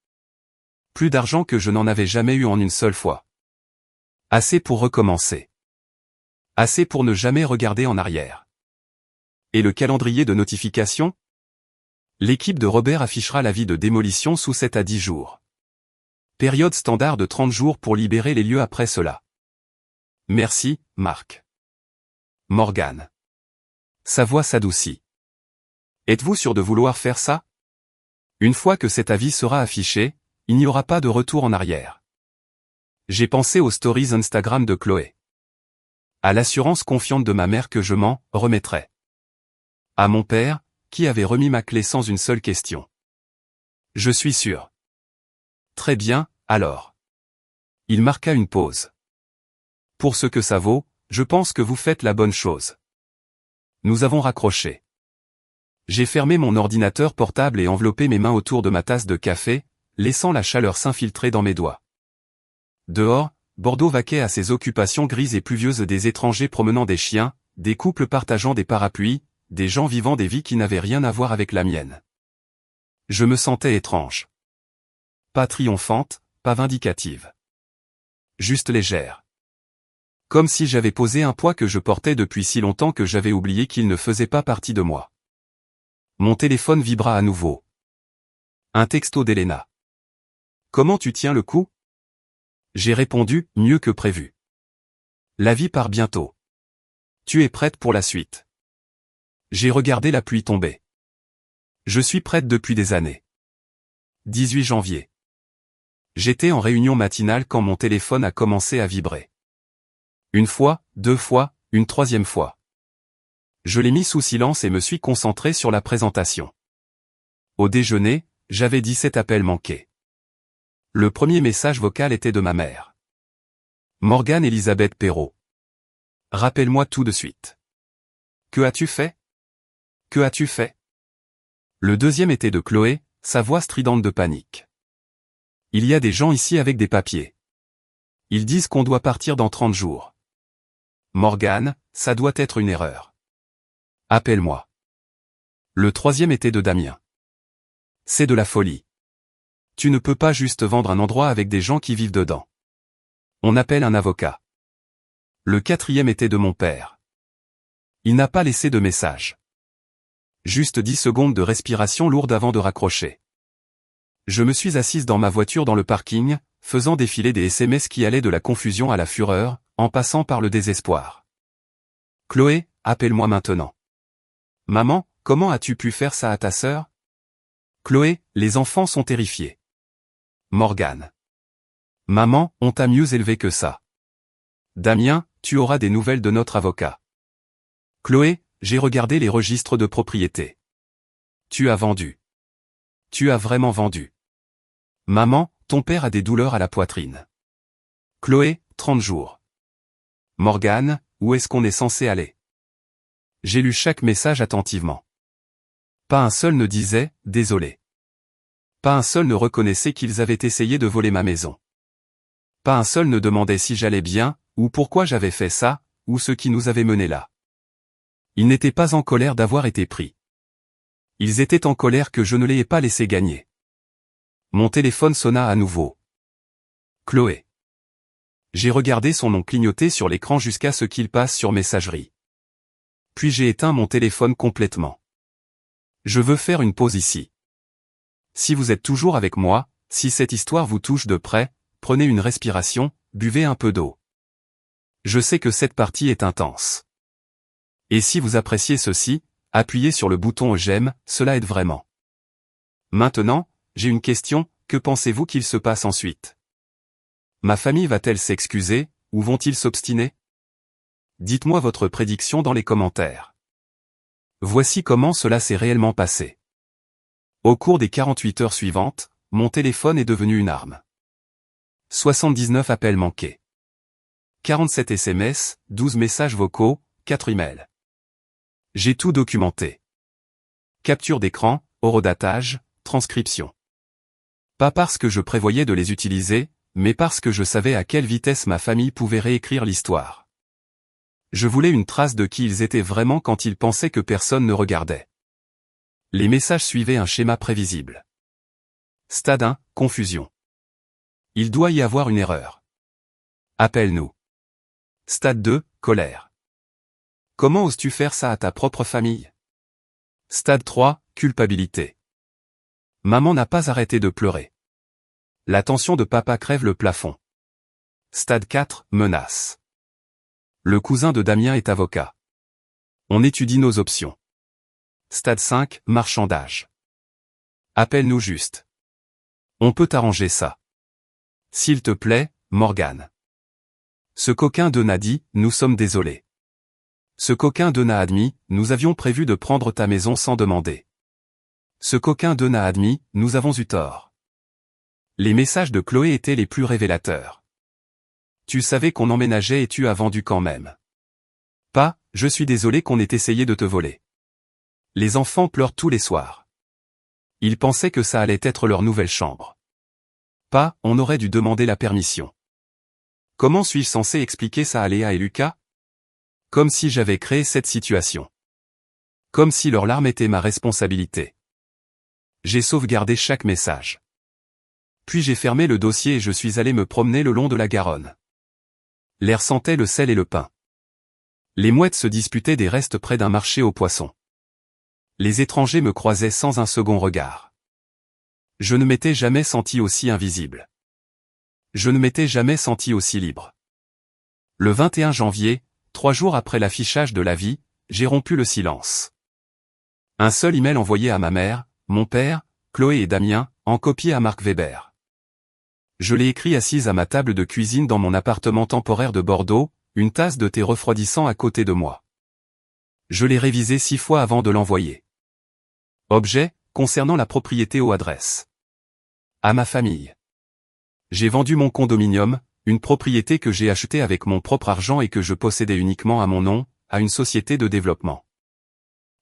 Speaker 1: Plus d'argent que je n'en avais jamais eu en une seule fois. Assez pour recommencer. Assez pour ne jamais regarder en arrière. Et le calendrier de notification ? L'équipe de Robert affichera l'avis de démolition sous 7 à 10 jours. Période standard de 30 jours pour libérer les lieux après cela. Merci, Marc. Morgane. Sa voix s'adoucit. Êtes-vous sûr de vouloir faire ça ? Une fois que cet avis sera affiché, il n'y aura pas de retour en arrière. J'ai pensé aux stories Instagram de Chloé. À l'assurance confiante de ma mère que je m'en remettrai. À mon père, qui avait remis ma clé sans une seule question. Je suis sûr. Très bien, alors. Il marqua une pause. Pour ce que ça vaut, je pense que vous faites la bonne chose. Nous avons raccroché. J'ai fermé mon ordinateur portable et enveloppé mes mains autour de ma tasse de café, laissant la chaleur s'infiltrer dans mes doigts. Dehors, Bordeaux vaquait à ses occupations grises et pluvieuses, des étrangers promenant des chiens, des couples partageant des parapluies, des gens vivant des vies qui n'avaient rien à voir avec la mienne. Je me sentais étrange. Pas triomphante, pas vindicative. Juste légère. Comme si j'avais posé un poids que je portais depuis si longtemps que j'avais oublié qu'il ne faisait pas partie de moi. Mon téléphone vibra à nouveau. Un texto d'Elena. Comment tu tiens le coup ? J'ai répondu, mieux que prévu. La vie part bientôt. Tu es prête pour la suite ? J'ai regardé la pluie tomber. Je suis prête depuis des années. 18 janvier. J'étais en réunion matinale quand mon téléphone a commencé à vibrer. Une fois, 2 fois, une 3e fois. Je l'ai mis sous silence et me suis concentré sur la présentation. Au déjeuner, j'avais 17 appels manqués. Le premier message vocal était de ma mère. Morgane Elisabeth Perrault. Rappelle-moi tout de suite. Que as-tu fait ? Que as-tu fait ? Le deuxième était de Chloé, sa voix stridente de panique. Il y a des gens ici avec des papiers. Ils disent qu'on doit partir dans 30 jours. Morgane, ça doit être une erreur. Appelle-moi. Le troisième était de Damien. C'est de la folie. Tu ne peux pas juste vendre un endroit avec des gens qui vivent dedans. On appelle un avocat. Le quatrième était de mon père. Il n'a pas laissé de message. Juste 10 secondes de respiration lourde avant de raccrocher. Je me suis assise dans ma voiture dans le parking, faisant défiler des SMS qui allaient de la confusion à la fureur, en passant par le désespoir. Chloé, appelle-moi maintenant. Maman, comment as-tu pu faire ça à ta sœur ? Chloé, les enfants sont terrifiés. Morgane. Maman, on t'a mieux élevé que ça. Damien, tu auras des nouvelles de notre avocat. Chloé, j'ai regardé les registres de propriété. Tu as vendu. Tu as vraiment vendu. Maman, ton père a des douleurs à la poitrine. Chloé, 30 jours. Morgane, où est-ce qu'on est censé aller ? J'ai lu chaque message attentivement. Pas un seul ne disait « désolé ». Pas un seul ne reconnaissait qu'ils avaient essayé de voler ma maison. Pas un seul ne demandait si j'allais bien, ou pourquoi j'avais fait ça, ou ce qui nous avait menés là. Ils n'étaient pas en colère d'avoir été pris. Ils étaient en colère que je ne les ai pas laissés gagner. Mon téléphone sonna à nouveau. Chloé. J'ai regardé son nom clignoter sur l'écran jusqu'à ce qu'il passe sur messagerie. Puis j'ai éteint mon téléphone complètement. Je veux faire une pause ici. Si vous êtes toujours avec moi, si cette histoire vous touche de près, prenez une respiration, buvez un peu d'eau. Je sais que cette partie est intense. Et si vous appréciez ceci, appuyez sur le bouton j'aime, cela aide vraiment. Maintenant, j'ai une question, que pensez-vous qu'il se passe ensuite? Ma famille va-t-elle s'excuser, ou vont-ils s'obstiner? Dites-moi votre prédiction dans les commentaires. Voici comment cela s'est réellement passé. Au cours des 48 heures suivantes, mon téléphone est devenu une arme. 79 appels manqués. 47 SMS, 12 messages vocaux, 4 emails. J'ai tout documenté. Capture d'écran, horodatage, transcription. Pas parce que je prévoyais de les utiliser, mais parce que je savais à quelle vitesse ma famille pouvait réécrire l'histoire. Je voulais une trace de qui ils étaient vraiment quand ils pensaient que personne ne regardait. Les messages suivaient un schéma prévisible. Stade 1, confusion. Il doit y avoir une erreur. Appelle-nous. Stade 2, colère. Comment oses-tu faire ça à ta propre famille? Stade 3, culpabilité. Maman n'a pas arrêté de pleurer. L'attention de papa crève le plafond. Stade 4, menace. Le cousin de Damien est avocat. On étudie nos options. Stade 5, marchandage. Appelle-nous juste. On peut arranger ça. S'il te plaît, Morgane. Ce coquin de n'a dit, nous sommes désolés. Ce coquin de n'a admis, nous avions prévu de prendre ta maison sans demander. Ce coquin de n'a admis, nous avons eu tort. Les messages de Chloé étaient les plus révélateurs. Tu savais qu'on emménageait et tu as vendu quand même. Pas, je suis désolé qu'on ait essayé de te voler. Les enfants pleurent tous les soirs. Ils pensaient que ça allait être leur nouvelle chambre. Pas, on aurait dû demander la permission. Comment suis-je censé expliquer ça à Léa et Lucas? Comme si j'avais créé cette situation. Comme si leur larme était ma responsabilité. J'ai sauvegardé chaque message. Puis j'ai fermé le dossier et je suis allé me promener le long de la Garonne. L'air sentait le sel et le pain. Les mouettes se disputaient des restes près d'un marché aux poissons. Les étrangers me croisaient sans un second regard. Je ne m'étais jamais senti aussi invisible. Je ne m'étais jamais senti aussi libre. Le 21 janvier, 3 jours après l'affichage de la vie, j'ai rompu le silence. Un seul email envoyé à ma mère, mon père, Chloé et Damien, en copie à Marc Weber. Je l'ai écrit assise à ma table de cuisine dans mon appartement temporaire de Bordeaux, une tasse de thé refroidissant à côté de moi. Je l'ai révisé 6 fois avant de l'envoyer. Objet, concernant la propriété aux adresses. À ma famille. J'ai vendu mon condominium, une propriété que j'ai achetée avec mon propre argent et que je possédais uniquement à mon nom, à une société de développement.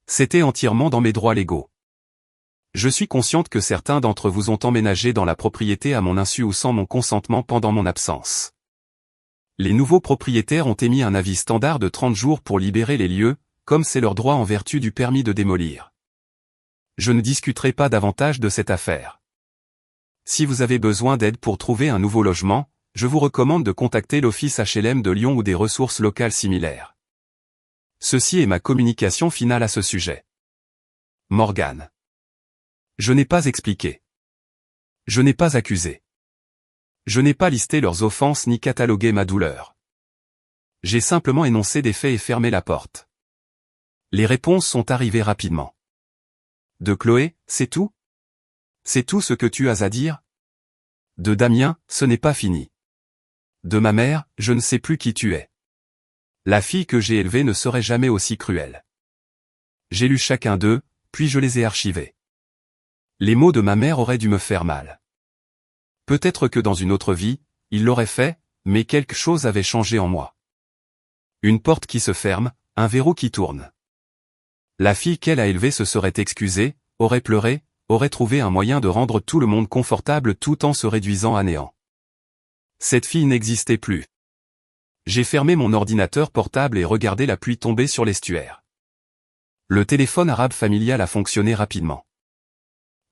Speaker 1: C'était entièrement dans mes droits légaux. Je suis consciente que certains d'entre vous ont emménagé dans la propriété à mon insu ou sans mon consentement pendant mon absence. Les nouveaux propriétaires ont émis un avis standard de 30 jours pour libérer les lieux, comme c'est leur droit en vertu du permis de démolir. Je ne discuterai pas davantage de cette affaire. Si vous avez besoin d'aide pour trouver un nouveau logement, je vous recommande de contacter l'office HLM de Lyon ou des ressources locales similaires. Ceci est ma communication finale à ce sujet. Morgane. Je n'ai pas expliqué. Je n'ai pas accusé. Je n'ai pas listé leurs offenses ni catalogué ma douleur. J'ai simplement énoncé des faits et fermé la porte. Les réponses sont arrivées rapidement. De Chloé, c'est tout? C'est tout ce que tu as à dire? De Damien, ce n'est pas fini. De ma mère, je ne sais plus qui tu es. La fille que j'ai élevée ne serait jamais aussi cruelle. J'ai lu chacun d'eux, puis je les ai archivés. Les mots de ma mère auraient dû me faire mal. Peut-être que dans une autre vie, il l'aurait fait, mais quelque chose avait changé en moi. Une porte qui se ferme, un verrou qui tourne. La fille qu'elle a élevée se serait excusée, aurait pleuré, aurait trouvé un moyen de rendre tout le monde confortable tout en se réduisant à néant. Cette fille n'existait plus. J'ai fermé mon ordinateur portable et regardé la pluie tomber sur l'estuaire. Le téléphone arabe familial a fonctionné rapidement.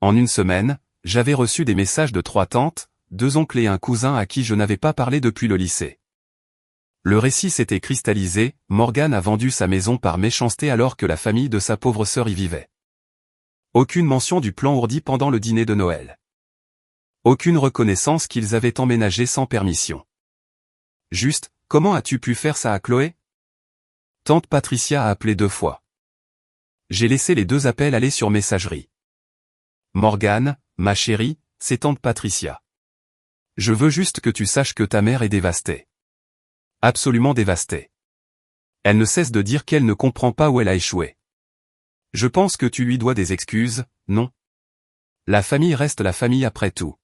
Speaker 1: En une semaine, j'avais reçu des messages de 3 tantes, 2 oncles et un cousin à qui je n'avais pas parlé depuis le lycée. Le récit s'était cristallisé, Morgane a vendu sa maison par méchanceté alors que la famille de sa pauvre sœur y vivait. Aucune mention du plan ourdi pendant le dîner de Noël. Aucune reconnaissance qu'ils avaient emménagé sans permission. Juste, comment as-tu pu faire ça à Chloé? Tante Patricia a appelé 2 fois. J'ai laissé les 2 appels aller sur messagerie. Morgane, ma chérie, c'est tante Patricia. Je veux juste que tu saches que ta mère est dévastée. Absolument dévastée. Elle ne cesse de dire qu'elle ne comprend pas où elle a échoué. Je pense que tu lui dois des excuses, non? La famille reste la famille après tout.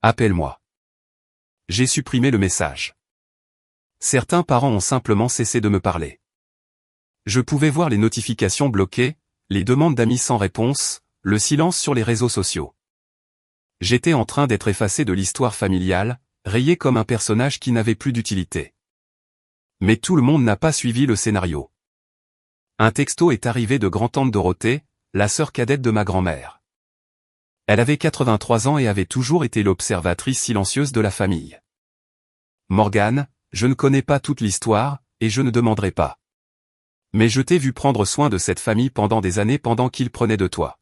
Speaker 1: Appelle-moi. J'ai supprimé le message. Certains parents ont simplement cessé de me parler. Je pouvais voir les notifications bloquées, les demandes d'amis sans réponse, le silence sur les réseaux sociaux. J'étais en train d'être effacé de l'histoire familiale, rayé comme un personnage qui n'avait plus d'utilité. Mais tout le monde n'a pas suivi le scénario. Un texto est arrivé de grand-tante Dorothée, la sœur cadette de ma grand-mère. Elle avait 83 ans et avait toujours été l'observatrice silencieuse de la famille. Morgane, je ne connais pas toute l'histoire, et je ne demanderai pas. Mais je t'ai vu prendre soin de cette famille pendant des années pendant qu'ils prenaient de toi.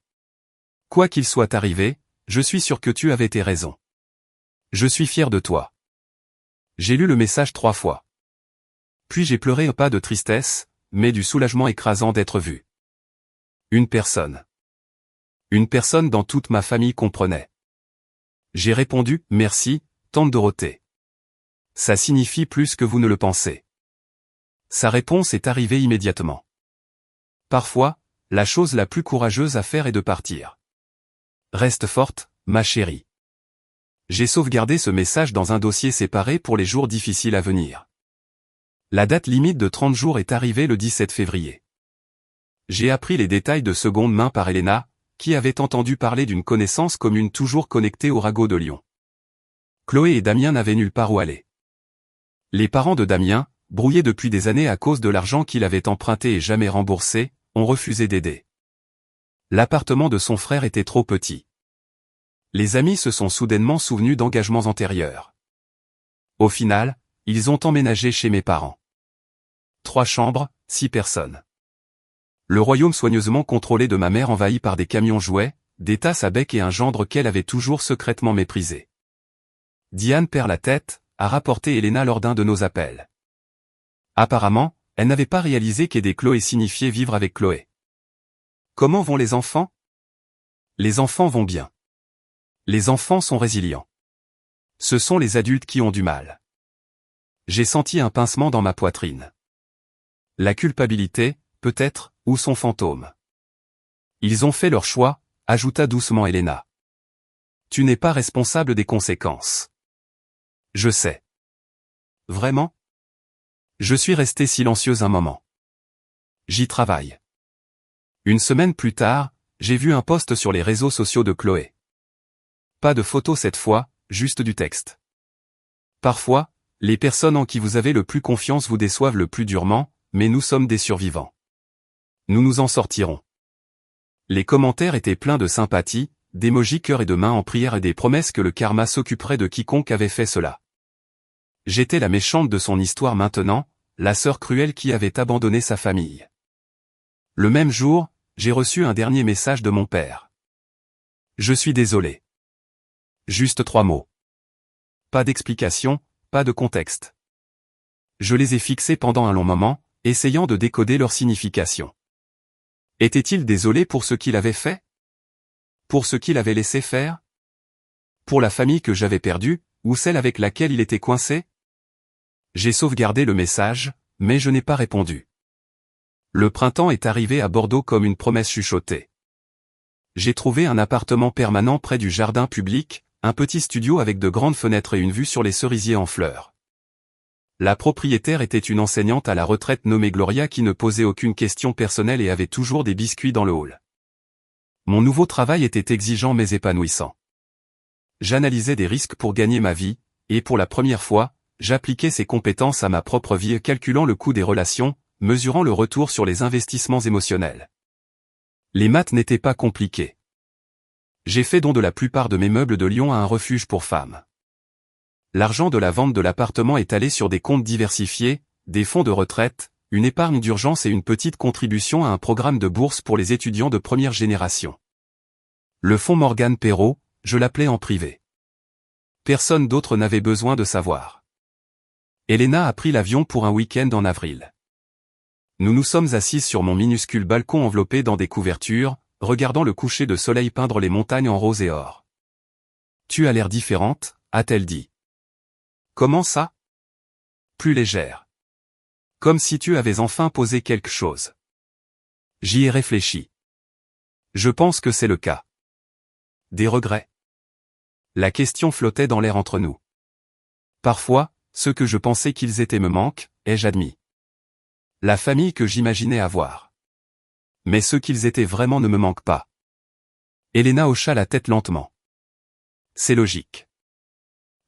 Speaker 1: Quoi qu'il soit arrivé, je suis sûr que tu avais tes raisons. Je suis fier de toi. J'ai lu le message 3 fois. Puis j'ai pleuré pas de tristesse, mais du soulagement écrasant d'être vu. Une personne dans toute ma famille comprenait. J'ai répondu, merci, tante Dorothée. Ça signifie plus que vous ne le pensez. Sa réponse est arrivée immédiatement. Parfois, la chose la plus courageuse à faire est de partir. Reste forte, ma chérie. J'ai sauvegardé ce message dans un dossier séparé pour les jours difficiles à venir. La date limite de 30 jours est arrivée le 17 février. J'ai appris les détails de seconde main par Elena, qui avait entendu parler d'une connaissance commune toujours connectée au ragot de Lyon. Chloé et Damien n'avaient nulle part où aller. Les parents de Damien, brouillés depuis des années à cause de l'argent qu'il avait emprunté et jamais remboursé, ont refusé d'aider. L'appartement de son frère était trop petit. Les amis se sont soudainement souvenus d'engagements antérieurs. Au final, ils ont emménagé chez mes parents. 3 chambres, 6 personnes. Le royaume soigneusement contrôlé de ma mère envahi par des camions jouets, des tasses à bec et un gendre qu'elle avait toujours secrètement méprisé. Diane perd la tête, a rapporté Elena lors d'un de nos appels. Apparemment, elle n'avait pas réalisé qu'aider Chloé signifiait vivre avec Chloé. Comment vont les enfants? Les enfants vont bien. Les enfants sont résilients. Ce sont les adultes qui ont du mal. J'ai senti un pincement dans ma poitrine. La culpabilité, peut-être, ou son fantôme. Ils ont fait leur choix, ajouta doucement Elena. Tu n'es pas responsable des conséquences. Je sais. Vraiment? Je suis restée silencieuse un moment. J'y travaille. Une semaine plus tard, j'ai vu un post sur les réseaux sociaux de Chloé. Pas de photo cette fois, juste du texte. Parfois, les personnes en qui vous avez le plus confiance vous déçoivent le plus durement, mais nous sommes des survivants. Nous nous en sortirons. Les commentaires étaient pleins de sympathie, d'émojis cœur et de mains en prière et des promesses que le karma s'occuperait de quiconque avait fait cela. J'étais la méchante de son histoire maintenant, la sœur cruelle qui avait abandonné sa famille. Le même jour, j'ai reçu un dernier message de mon père. Je suis désolé. Juste 3 mots. Pas d'explication, pas de contexte. Je les ai fixés pendant un long moment, essayant de décoder leur signification. Était-il désolé pour ce qu'il avait fait? Pour ce qu'il avait laissé faire? Pour la famille que j'avais perdue, ou celle avec laquelle il était coincé? J'ai sauvegardé le message, mais je n'ai pas répondu. Le printemps est arrivé à Bordeaux comme une promesse chuchotée. J'ai trouvé un appartement permanent près du jardin public, un petit studio avec de grandes fenêtres et une vue sur les cerisiers en fleurs. La propriétaire était une enseignante à la retraite nommée Gloria qui ne posait aucune question personnelle et avait toujours des biscuits dans le hall. Mon nouveau travail était exigeant mais épanouissant. J'analysais des risques pour gagner ma vie, et pour la première fois, j'appliquais ces compétences à ma propre vie calculant le coût des relations, mesurant le retour sur les investissements émotionnels. Les maths n'étaient pas compliquées. J'ai fait don de la plupart de mes meubles de Lyon à un refuge pour femmes. L'argent de la vente de l'appartement est allé sur des comptes diversifiés, des fonds de retraite, une épargne d'urgence et une petite contribution à un programme de bourse pour les étudiants de première génération. Le fonds Morgane Perrault, je l'appelais en privé. Personne d'autre n'avait besoin de savoir. Elena a pris l'avion pour un week-end en avril. Nous nous sommes assises sur mon minuscule balcon enveloppé dans des couvertures, regardant le coucher de soleil peindre les montagnes en rose et or. Tu as l'air différente, a-t-elle dit. Comment ça? Plus légère. Comme si tu avais enfin posé quelque chose. J'y ai réfléchi. Je pense que c'est le cas. Des regrets? La question flottait dans l'air entre nous. Parfois, ce que je pensais qu'ils étaient me manque, ai-je admis. La famille que j'imaginais avoir. Mais ce qu'ils étaient vraiment ne me manque pas. Elena hocha la tête lentement. C'est logique.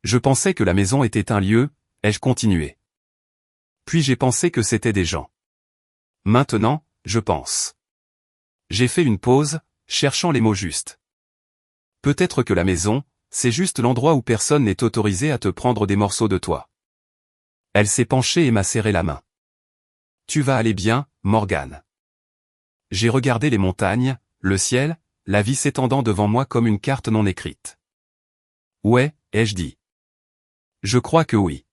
Speaker 1: Je pensais que la maison était un lieu, ai-je continué. Puis j'ai pensé que c'était des gens. Maintenant, je pense. J'ai fait une pause, cherchant les mots justes. Peut-être que la maison, c'est juste l'endroit où personne n'est autorisé à te prendre des morceaux de toi. Elle s'est penchée et m'a serré la main. Tu vas aller bien, Morgane. J'ai regardé les montagnes, le ciel, la vie s'étendant devant moi comme une carte non écrite. Ouais, ai-je dit. Je crois que oui.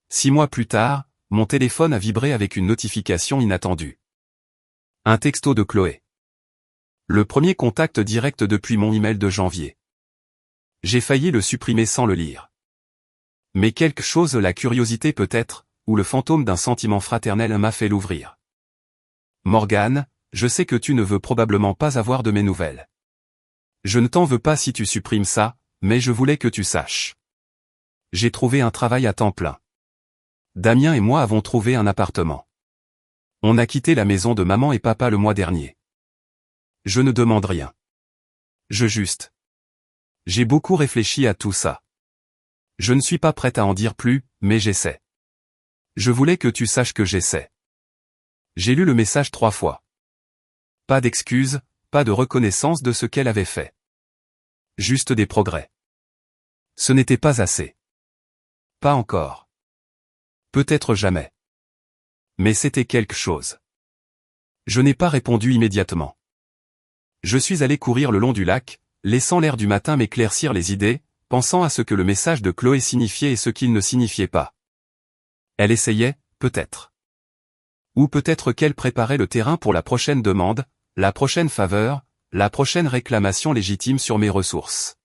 Speaker 1: 6 mois plus tard, mon téléphone a vibré avec une notification inattendue. Un texto de Chloé. Le premier contact direct depuis mon email de janvier. J'ai failli le supprimer sans le lire. Mais quelque chose, la curiosité peut-être, ou le fantôme d'un sentiment fraternel m'a fait l'ouvrir. Morgane, je sais que tu ne veux probablement pas avoir de mes nouvelles. Je ne t'en veux pas si tu supprimes ça, mais je voulais que tu saches. J'ai trouvé un travail à temps plein. Damien et moi avons trouvé un appartement. On a quitté la maison de maman et papa le mois dernier. Je ne demande rien. J'ai beaucoup réfléchi à tout ça. Je ne suis pas prête à en dire plus, mais j'essaie. Je voulais que tu saches que j'essaie. J'ai lu le message 3 fois. Pas d'excuses, pas de reconnaissance de ce qu'elle avait fait. Juste des progrès. Ce n'était pas assez. Pas encore. Peut-être jamais. Mais c'était quelque chose. Je n'ai pas répondu immédiatement. Je suis allé courir le long du lac, laissant l'air du matin m'éclaircir les idées, pensant à ce que le message de Chloé signifiait et ce qu'il ne signifiait pas. Elle essayait, peut-être. Ou peut-être qu'elle préparait le terrain pour la prochaine demande, la prochaine faveur, la prochaine réclamation légitime sur mes ressources.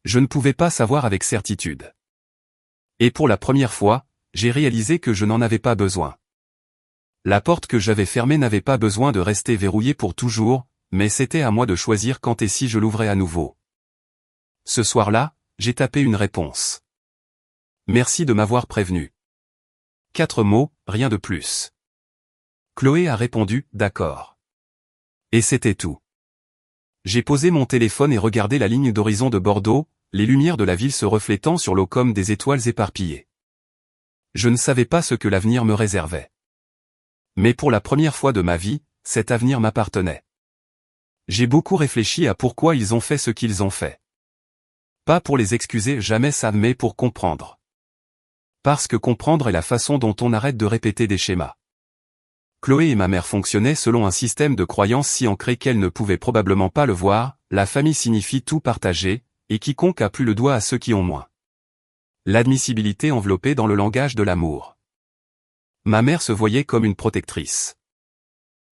Speaker 1: Je ne pouvais pas savoir avec certitude. Et pour la première fois, j'ai réalisé que je n'en avais pas besoin. La porte que j'avais fermée n'avait pas besoin de rester verrouillée pour toujours, mais c'était à moi de choisir quand et si je l'ouvrais à nouveau. Ce soir-là, j'ai tapé une réponse. Merci de m'avoir prévenu. 4 mots, rien de plus. Chloé a répondu, d'accord. Et c'était tout. J'ai posé mon téléphone et regardé la ligne d'horizon de Bordeaux, les lumières de la ville se reflétant sur l'eau comme des étoiles éparpillées. Je ne savais pas ce que l'avenir me réservait. Mais pour la première fois de ma vie, cet avenir m'appartenait. J'ai beaucoup réfléchi à pourquoi ils ont fait ce qu'ils ont fait. Pas pour les excuser jamais ça, mais pour comprendre. Parce que comprendre est la façon dont on arrête de répéter des schémas. Chloé et ma mère fonctionnaient selon un système de croyances si ancré qu'elles ne pouvaient probablement pas le voir, la famille signifie tout partager, et quiconque a plus le doigt à ceux qui ont moins. L'admissibilité enveloppée dans le langage de l'amour. Ma mère se voyait comme une protectrice.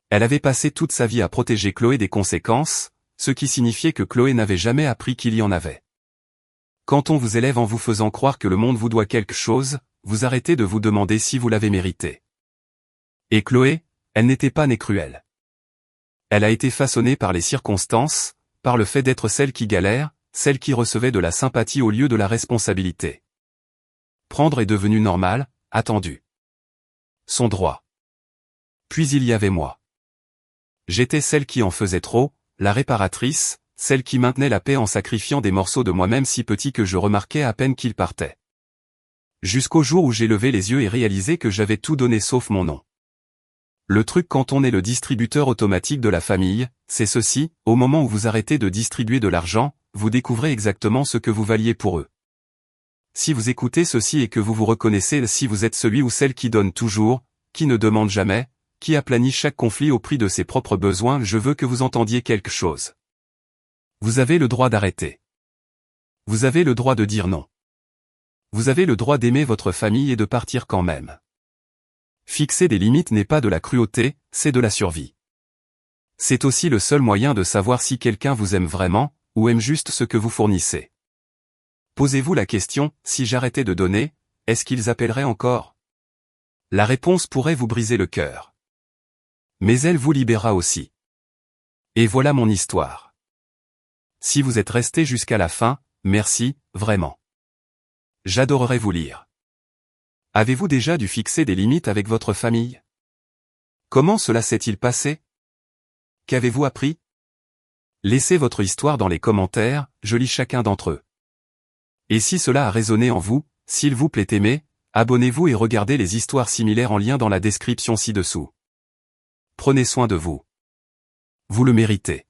Speaker 1: Elle avait passé toute sa vie à protéger Chloé des conséquences, ce qui signifiait que Chloé n'avait jamais appris qu'il y en avait. Quand on vous élève en vous faisant croire que le monde vous doit quelque chose, vous arrêtez de vous demander si vous l'avez mérité. Et Chloé, elle n'était pas née cruelle. Elle a été façonnée par les circonstances, par le fait d'être celle qui galère, celle qui recevait de la sympathie au lieu de la responsabilité. Prendre est devenu normal, attendu. Son droit. Puis il y avait moi. J'étais celle qui en faisait trop, la réparatrice, celle qui maintenait la paix en sacrifiant des morceaux de moi-même si petits que je remarquais à peine qu'ils partaient. Jusqu'au jour où j'ai levé les yeux et réalisé que j'avais tout donné sauf mon nom. Le truc quand on est le distributeur automatique de la famille, c'est ceci, au moment où vous arrêtez de distribuer de l'argent, vous découvrez exactement ce que vous valiez pour eux. Si vous écoutez ceci et que vous vous reconnaissez, si vous êtes celui ou celle qui donne toujours, qui ne demande jamais, qui aplanit chaque conflit au prix de ses propres besoins, je veux que vous entendiez quelque chose. Vous avez le droit d'arrêter. Vous avez le droit de dire non. Vous avez le droit d'aimer votre famille et de partir quand même. Fixer des limites n'est pas de la cruauté, c'est de la survie. C'est aussi le seul moyen de savoir si quelqu'un vous aime vraiment, ou aime juste ce que vous fournissez. Posez-vous la question, si j'arrêtais de donner, est-ce qu'ils appelleraient encore? La réponse pourrait vous briser le cœur. Mais elle vous libérera aussi. Et voilà mon histoire. Si vous êtes resté jusqu'à la fin, merci, vraiment. J'adorerais vous lire. Avez-vous déjà dû fixer des limites avec votre famille? Comment cela s'est-il passé? Qu'avez-vous appris? Laissez votre histoire dans les commentaires, je lis chacun d'entre eux. Et si cela a résonné en vous, s'il vous plaît aimez, abonnez-vous et regardez les histoires similaires en lien dans la description ci-dessous. Prenez soin de vous. Vous le méritez.